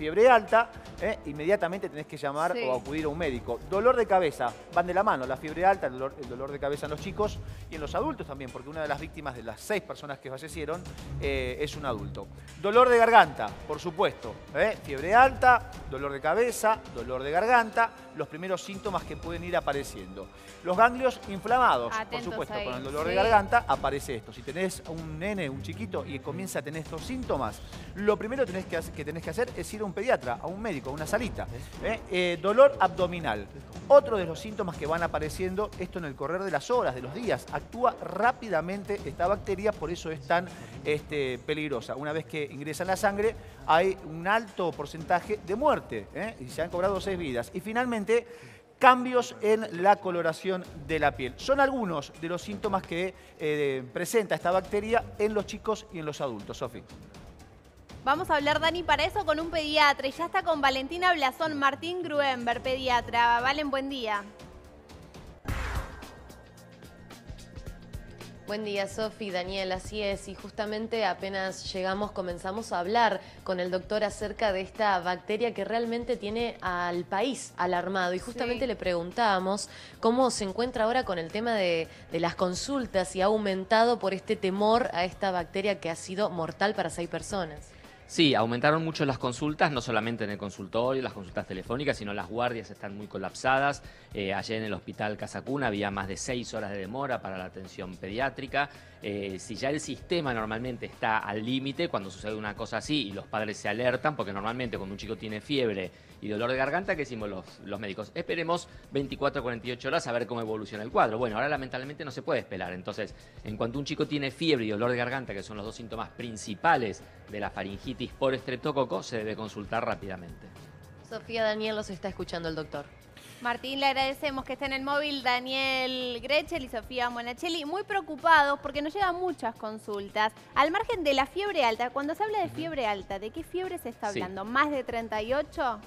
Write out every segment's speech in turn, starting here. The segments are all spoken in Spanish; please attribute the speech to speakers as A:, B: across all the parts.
A: fiebre alta, inmediatamente tenés que llamar o acudir a un médico. Dolor de cabeza, van de la mano, la fiebre alta, el dolor de cabeza en los chicos y en los adultos también, porque una de las víctimas de las 6 personas que fallecieron es un adulto. Dolor de garganta, por supuesto, fiebre alta, dolor de cabeza, dolor de garganta, los primeros síntomas que pueden ir apareciendo. Los ganglios inflamados, por supuesto, con el dolor de garganta aparece esto. Si tenés un nene, un chiquito y comienza a tener estos síntomas, lo primero que tenés que hacer es ir a un pediatra, a un médico, a una salita. Dolor abdominal. Otro de los síntomas que van apareciendo, esto en el correr de las horas, de los días, actúa rápidamente esta bacteria, por eso es tan peligrosa. Una vez que ingresa en la sangre, hay un alto porcentaje de muerte, y se han cobrado 6 vidas. Y finalmente, cambios en la coloración de la piel. Son algunos de los síntomas que presenta esta bacteria en los chicos y en los adultos. Sofi.
B: Vamos a hablar, Dani, para eso con un pediatra. Y ya está con Valentina Blasón, Martín Gruenber, pediatra. Valen, buen día.
C: Buen día, Sofi, Daniel, así es. Y justamente apenas llegamos, comenzamos a hablar con el doctor acerca de esta bacteria que realmente tiene al país alarmado. Y justamente le preguntábamos cómo se encuentra ahora con el tema de las consultas y ha aumentado por este temor a esta bacteria que ha sido mortal para 6 personas.
D: Sí, aumentaron mucho las consultas, no solamente en el consultorio, las consultas telefónicas, sino las guardias están muy colapsadas. Ayer en el hospital Casa Cuna había más de 6 horas de demora para la atención pediátrica. Si ya el sistema normalmente está al límite, cuando sucede una cosa así y los padres se alertan, porque normalmente cuando un chico tiene fiebre y dolor de garganta, ¿qué decimos los médicos? Esperemos 24 a 48 horas a ver cómo evoluciona el cuadro. Bueno, ahora lamentablemente no se puede esperar. Entonces, en cuanto un chico tiene fiebre y dolor de garganta, que son los 2 síntomas principales de la faringitis por estreptococo, se debe consultar rápidamente.
C: Sofía, Daniel, los está escuchando el doctor.
B: Martín, le agradecemos que esté en el móvil Daniel Grechel y Sofía Monachelli, muy preocupados porque nos llegan muchas consultas. Al margen de la fiebre alta, cuando se habla de fiebre alta, ¿de qué fiebre se está hablando? ¿Más de 38?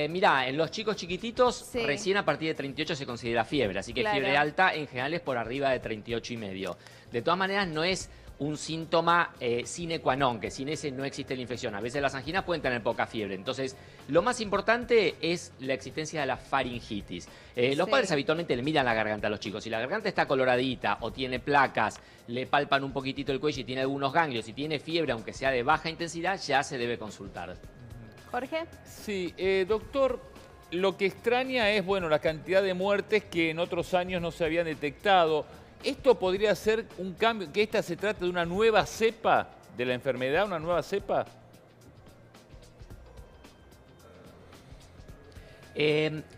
D: Mirá, en los chicos chiquititos, recién a partir de 38 se considera fiebre, así que fiebre alta en general es por arriba de 38,5. De todas maneras, no es un síntoma sine qua non, que sin ese no existe la infección. A veces las anginas pueden tener poca fiebre. Entonces, lo más importante es la existencia de la faringitis. Los padres habitualmente le miran la garganta a los chicos. Si la garganta está coloradita o tiene placas, le palpan un poquitito el cuello y tiene algunos ganglios, y tiene fiebre, aunque sea de baja intensidad, ya se debe consultar.
B: Jorge.
E: Sí, doctor, lo que extraña es, bueno, la cantidad de muertes que en otros años no se habían detectado. ¿Esto podría ser un cambio, que esta se trata de una nueva cepa de la enfermedad, una nueva cepa?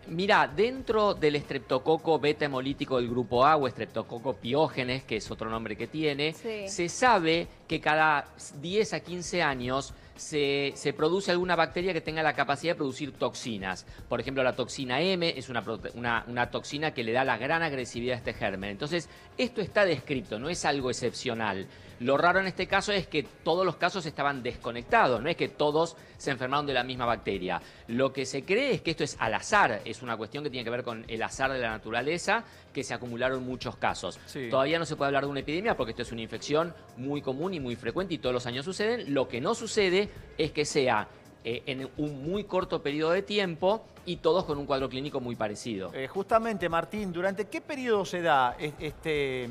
D: Mira, dentro del estreptococo beta hemolítico del grupo A o estreptococo piógenes, que es otro nombre que tiene, se sabe que cada 10 a 15 años se produce alguna bacteria que tenga la capacidad de producir toxinas. Por ejemplo, la toxina M es una toxina que le da la gran agresividad a este germen. Entonces, esto está descrito, no es algo excepcional. Lo raro en este caso es que todos los casos estaban desconectados, no es que todos se enfermaron de la misma bacteria. Lo que se cree es que esto es al azar, es una cuestión que tiene que ver con el azar de la naturaleza, que se acumularon muchos casos. Todavía no se puede hablar de una epidemia porque esto es una infección muy común y muy frecuente y todos los años suceden. Lo que no sucede es que sea en un muy corto periodo de tiempo y todos con un cuadro clínico muy parecido.
A: Justamente, Martín, ¿durante qué periodo se da este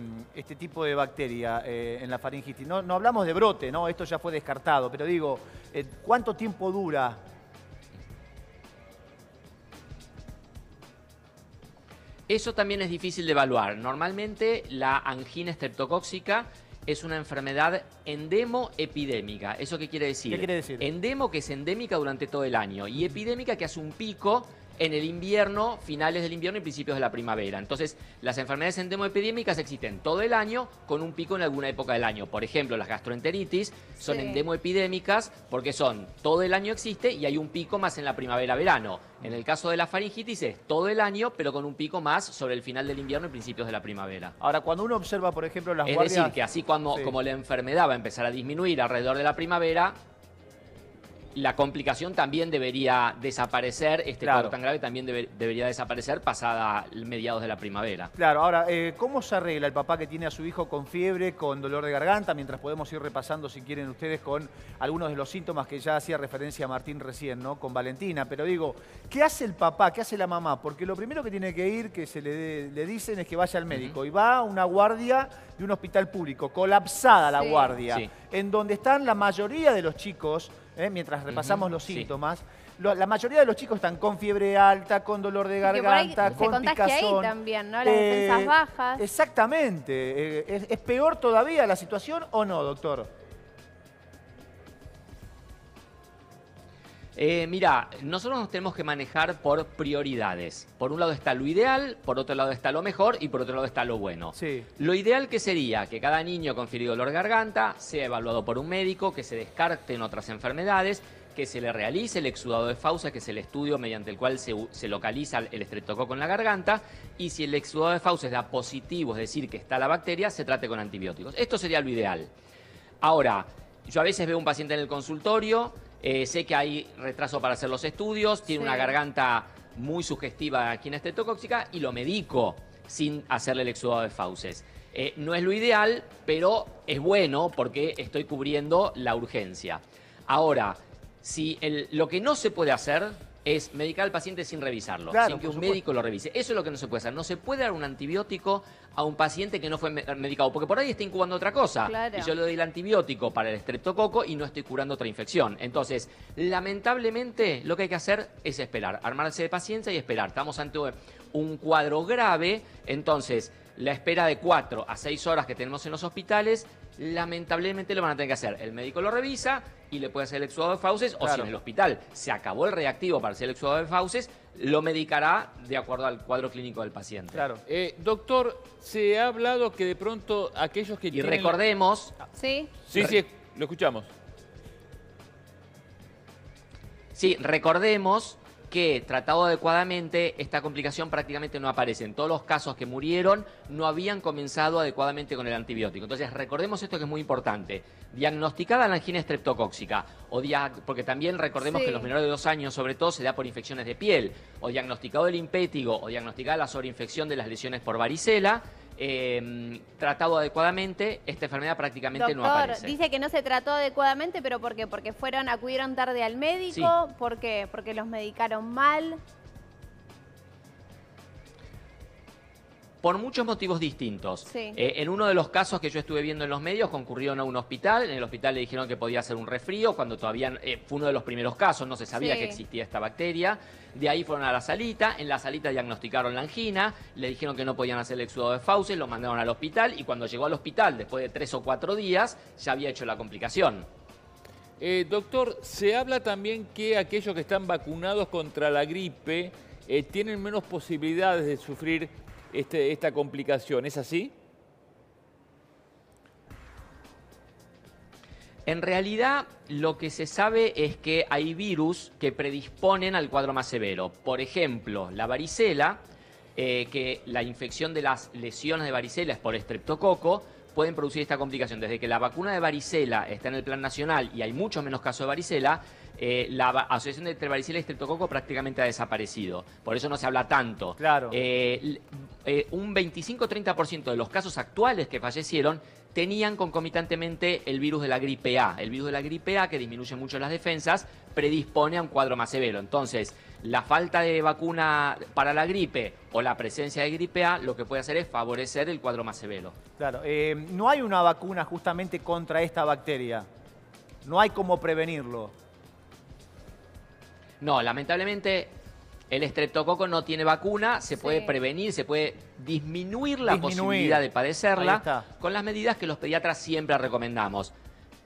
A: tipo de bacteria en la faringitis? No hablamos de brote, ¿no? Esto ya fue descartado, pero digo, ¿cuánto tiempo dura?
D: Eso también es difícil de evaluar. Normalmente la angina estreptocóxica es una enfermedad endemo-epidémica. ¿Eso qué quiere decir?
A: ¿Qué quiere decir?
D: Endemo, que es endémica durante todo el año, y epidémica, que hace un pico en el invierno, finales del invierno y principios de la primavera. Entonces, las enfermedades endemoepidémicas existen todo el año con un pico en alguna época del año. Por ejemplo, las gastroenteritis son endemoepidémicas porque son todo el año existe y hay un pico más en la primavera-verano. En el caso de la faringitis es todo el año, pero con un pico más sobre el final del invierno y principios de la primavera.
A: Ahora, cuando uno observa, por ejemplo, las guardias...
D: Es decir, que así como la enfermedad va a empezar a disminuir alrededor de la primavera, la complicación también debería desaparecer, este cuadro tan grave también debería desaparecer pasada mediados de la primavera.
A: Claro, ahora, ¿cómo se arregla el papá que tiene a su hijo con fiebre, con dolor de garganta? Mientras podemos ir repasando, si quieren ustedes, con algunos de los síntomas que ya hacía referencia a Martín recién, ¿no? Con Valentina. Pero digo, ¿qué hace el papá? ¿Qué hace la mamá? Porque lo primero que tiene que ir, que se le dicen, es que vaya al médico. Y va a una guardia de un hospital público, colapsada la guardia, en donde están la mayoría de los chicos, mientras repasamos los síntomas, la mayoría de los chicos están con fiebre alta, con dolor de garganta, con picazón.
B: Ahí también, ¿no? Las defensas bajas.
A: Exactamente. ¿Es peor todavía la situación o no, doctor?
D: Mirá, nosotros nos tenemos que manejar por prioridades. Por un lado está lo ideal, por otro lado está lo mejor y por otro lado está lo bueno.
A: Sí.
D: Lo ideal que sería que cada niño con fiebre y dolor de garganta sea evaluado por un médico, que se descarten otras enfermedades, que se le realice el exudado de fauces, que es el estudio mediante el cual se localiza el estreptococo en la garganta, y si el exudado de fauces da positivo, es decir, que está la bacteria, se trate con antibióticos. Esto sería lo ideal. Ahora, yo a veces veo un paciente en el consultorio, sé que hay retraso para hacer los estudios, tiene una garganta muy sugestiva aquí en estreptocóxica y lo medico sin hacerle el exudado de fauces. No es lo ideal, pero es bueno porque estoy cubriendo la urgencia. Ahora, lo que no se puede hacer es medicar al paciente sin revisarlo, sin que un médico lo revise. Eso es lo que no se puede hacer. No se puede dar un antibiótico a un paciente que no fue medicado, porque por ahí está incubando otra cosa. Claro. Y yo le doy el antibiótico para el estreptococo y no estoy curando otra infección. Entonces, lamentablemente, lo que hay que hacer es esperar, armarse de paciencia y esperar. Estamos ante un cuadro grave, entonces la espera de 4 a 6 horas que tenemos en los hospitales, lamentablemente lo van a tener que hacer. El médico lo revisa y le puede hacer el exudado de fauces, o si en el hospital se acabó el reactivo para hacer el exudado de fauces, lo medicará de acuerdo al cuadro clínico del paciente.
E: Claro. Doctor, se ha hablado que de pronto aquellos que tienen...
D: Y recordemos...
B: Sí,
E: lo escuchamos.
D: Sí, recordemos que tratado adecuadamente esta complicación prácticamente no aparece. En todos los casos que murieron no habían comenzado adecuadamente con el antibiótico. Entonces recordemos esto que es muy importante. Diagnosticada la angina estreptocóxica, porque también recordemos que en los menores de 2 años sobre todo se da por infecciones de piel, o diagnosticado el impétigo, o diagnosticada la sobreinfección de las lesiones por varicela, tratado adecuadamente, esta enfermedad prácticamente no aparece.
B: Dice que no se trató adecuadamente, pero ¿por qué? Porque acudieron tarde al médico, ¿por qué? Porque los medicaron mal.
D: Por muchos motivos distintos. En uno de los casos que yo estuve viendo en los medios, concurrieron a un hospital. En el hospital le dijeron que podía ser un resfrío, cuando todavía fue uno de los primeros casos, no se sabía que existía esta bacteria. De ahí fueron a la salita, en la salita diagnosticaron la angina, le dijeron que no podían hacer el exudado de fauces, lo mandaron al hospital y cuando llegó al hospital, después de 3 o 4 días, ya había hecho la complicación.
E: Doctor, se habla también que aquellos que están vacunados contra la gripe tienen menos posibilidades de sufrir esta complicación. ¿Es así?
D: En realidad, lo que se sabe es que hay virus que predisponen al cuadro más severo. Por ejemplo, la varicela, que la infección de las lesiones de varicela es por estreptococo, pueden producir esta complicación. Desde que la vacuna de varicela está en el plan nacional y hay muchos menos casos de varicela, la asociación entre varicela y estreptococo prácticamente ha desaparecido. Por eso no se habla tanto.
A: Claro.
D: Un 25-30% de los casos actuales que fallecieron tenían concomitantemente el virus de la gripe A. El virus de la gripe A, que disminuye mucho las defensas, predispone a un cuadro más severo. Entonces, la falta de vacuna para la gripe o la presencia de gripe A lo que puede hacer es favorecer el cuadro más severo.
A: Claro. No hay una vacuna justamente contra esta bacteria. No hay cómo prevenirlo.
D: No, lamentablemente el estreptococo no tiene vacuna, se puede prevenir, se puede disminuir la posibilidad de padecerla con las medidas que los pediatras siempre recomendamos.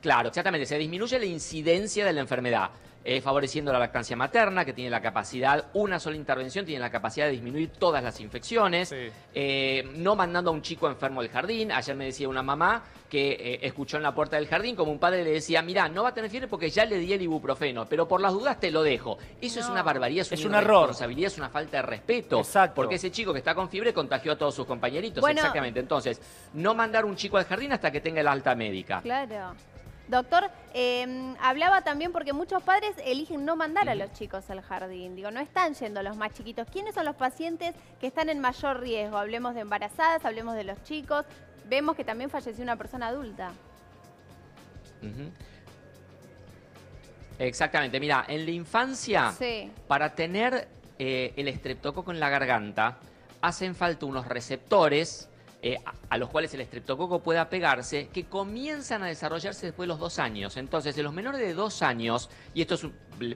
D: Claro, exactamente, se disminuye la incidencia de la enfermedad, favoreciendo la lactancia materna, que tiene la capacidad, una sola intervención tiene la capacidad de disminuir todas las infecciones, no mandando a un chico enfermo al jardín. Ayer me decía una mamá que escuchó en la puerta del jardín como un padre le decía, mirá, no va a tener fiebre porque ya le di el ibuprofeno, pero por las dudas te lo dejo. Eso es una barbaridad, es una irresponsabilidad, es una falta de respeto.
A: Exacto.
D: Porque ese chico que está con fiebre contagió a todos sus compañeritos. Exactamente. Entonces, no mandar un chico al jardín hasta que tenga el alta médica.
B: Claro. Doctor, hablaba también porque muchos padres eligen no mandar a los chicos al jardín. Digo, no están yendo los más chiquitos. ¿Quiénes son los pacientes que están en mayor riesgo? Hablemos de embarazadas, hablemos de los chicos. Vemos que también falleció una persona adulta.
D: Exactamente. Mira, en la infancia, para tener el estreptococo en la garganta, hacen falta unos receptores a los cuales el estreptococo pueda pegarse, que comienzan a desarrollarse después de los 2 años. Entonces, en los menores de 2 años, y esto es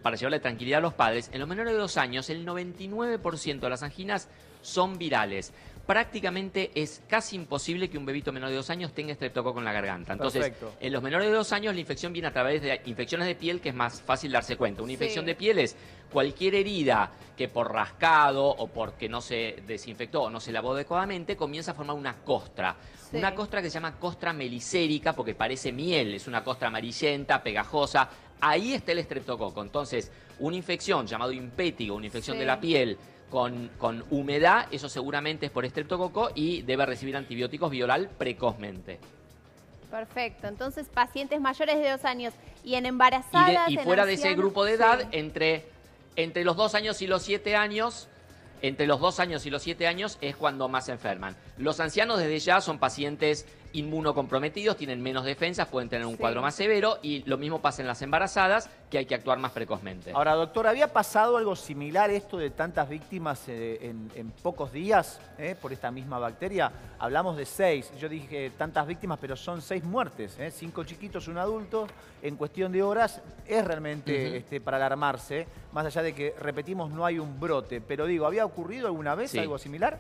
D: para llevarle tranquilidad a los padres, en los menores de 2 años, el 99% de las anginas son virales. Prácticamente es casi imposible que un bebito menor de 2 años tenga estreptococo en la garganta. Entonces, en los menores de 2 años la infección viene a través de infecciones de piel, que es más fácil darse cuenta. Una infección de piel es cualquier herida que por rascado o porque no se desinfectó o no se lavó adecuadamente comienza a formar una costra. Una costra que se llama costra melicérica porque parece miel, es una costra amarillenta, pegajosa. Ahí está el estreptococo. Entonces, una infección llamado impétigo, una infección de la piel, con humedad, eso seguramente es por estreptococo y debe recibir antibióticos bioral precozmente.
B: Perfecto. Entonces, pacientes mayores de 2 años y en embarazadas,
D: y fuera de ese grupo de edad, entre los 2 años y los 7 años, entre los 2 años y los 7 años es cuando más se enferman. Los ancianos desde ya son pacientes inmunocomprometidos, tienen menos defensas, pueden tener un cuadro más severo y lo mismo pasa en las embarazadas, que hay que actuar más precozmente.
A: Ahora, doctor, ¿había pasado algo similar esto de tantas víctimas en pocos días por esta misma bacteria? Hablamos de 6, yo dije tantas víctimas, pero son 6 muertes, 5 chiquitos, 1 adulto, en cuestión de horas. Es realmente para alarmarse, más allá de que, repetimos, no hay un brote. Pero digo, ¿había ocurrido alguna vez algo similar?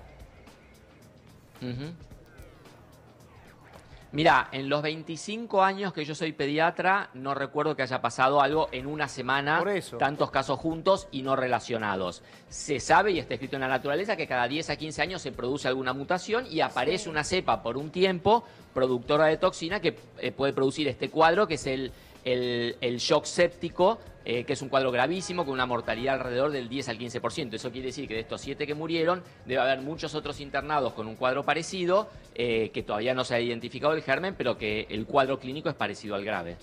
D: Mira, en los 25 años que yo soy pediatra, no recuerdo que haya pasado algo en una semana, tantos casos juntos y no relacionados. Se sabe, y está escrito en la naturaleza, que cada 10 a 15 años se produce alguna mutación y aparece una cepa por un tiempo productora de toxina que puede producir este cuadro, que es el shock séptico, que es un cuadro gravísimo con una mortalidad alrededor del 10 al 15%. Eso quiere decir que de estos 7 que murieron, debe haber muchos otros internados con un cuadro parecido, que todavía no se ha identificado el germen, pero que el cuadro clínico es parecido al grave.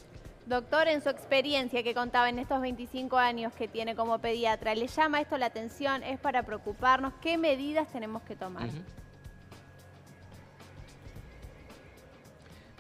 B: Doctor, en su experiencia que contaba en estos 25 años que tiene como pediatra, ¿le llama esto la atención? ¿Es para preocuparnos? ¿Qué medidas tenemos que tomar?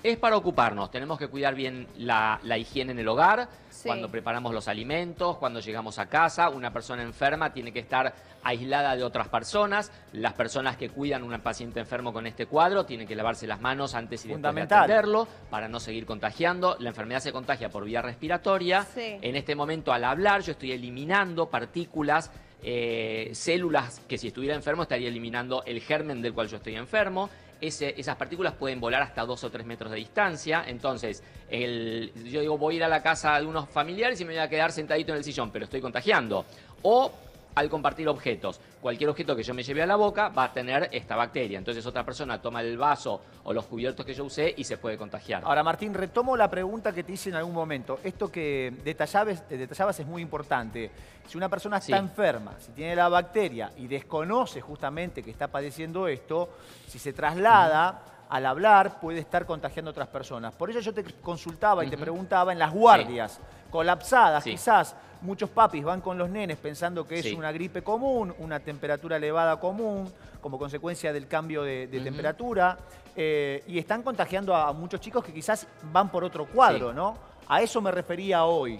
D: Es para ocuparnos, tenemos que cuidar bien la higiene en el hogar, cuando preparamos los alimentos, cuando llegamos a casa. Una persona enferma tiene que estar aislada de otras personas. Las personas que cuidan a un paciente enfermo con este cuadro tienen que lavarse las manos antes y después de atenderlo para no seguir contagiando. La enfermedad se contagia por vía respiratoria. En este momento, al hablar, yo estoy eliminando partículas, células que si estuviera enfermo estaría eliminando el germen del cual yo estoy enfermo. Esas partículas pueden volar hasta 2 o 3 metros de distancia. Entonces, yo digo, voy a ir a la casa de unos familiares y me voy a quedar sentadito en el sillón, pero estoy contagiando. O al compartir objetos. Cualquier objeto que yo me lleve a la boca va a tener esta bacteria. Entonces otra persona toma el vaso o los cubiertos que yo usé y se puede contagiar.
A: Ahora, Martín, retomo la pregunta que te hice en algún momento. Esto que detallabas es muy importante. Si una persona está enferma, si tiene la bacteria y desconoce justamente que está padeciendo esto, si se traslada, al hablar puede estar contagiando a otras personas. Por eso yo te consultaba y te preguntaba en las guardias colapsadas, quizás muchos papis van con los nenes pensando que es una gripe común, una temperatura elevada común, como consecuencia del cambio de temperatura, y están contagiando a muchos chicos que quizás van por otro cuadro, ¿no? A eso me refería hoy.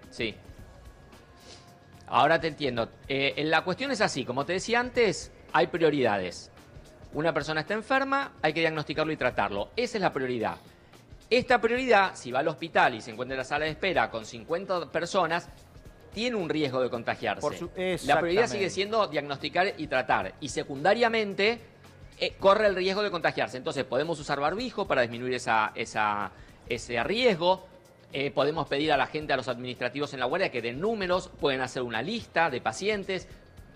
D: Sí. Ahora te entiendo. La cuestión es así, como te decía antes, hay prioridades. Una persona está enferma, hay que diagnosticarlo y tratarlo. Esa es la prioridad. Esta prioridad, si va al hospital y se encuentra en la sala de espera con 50 personas, tiene un riesgo de contagiarse. La prioridad sigue siendo diagnosticar y tratar. Y secundariamente, corre el riesgo de contagiarse. Entonces, podemos usar barbijo para disminuir ese riesgo. Podemos pedir a la gente, a los administrativos en la guardia, que den números, pueden hacer una lista de pacientes,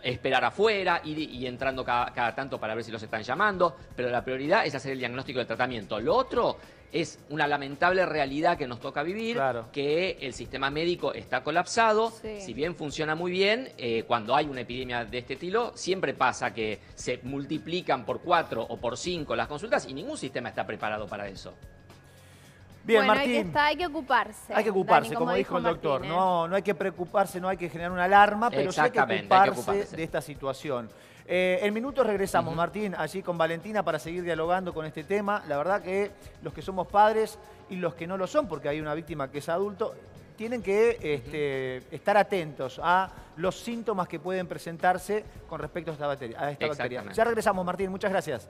D: esperar afuera, ir y entrando cada tanto para ver si los están llamando, pero la prioridad es hacer el diagnóstico del tratamiento. Lo otro es una lamentable realidad que nos toca vivir, que el sistema médico está colapsado. Si bien funciona muy bien, cuando hay una epidemia de este estilo, siempre pasa que se multiplican por 4 o por 5 las consultas y ningún sistema está preparado para eso.
A: Bien,
B: bueno,
A: Martín.
B: hay que ocuparse.
A: Hay que ocuparse,
B: Dani,
A: como dijo el doctor.
B: Martín,
A: No hay que preocuparse, no hay que generar una alarma, pero sí hay que ocuparse de esta situación. En minutos regresamos, Martín, allí con Valentina para seguir dialogando con este tema. La verdad que los que somos padres y los que no lo son, porque hay una víctima que es adulto, tienen que estar atentos a los síntomas que pueden presentarse con respecto a esta bacteria. Ya regresamos, Martín. Muchas gracias.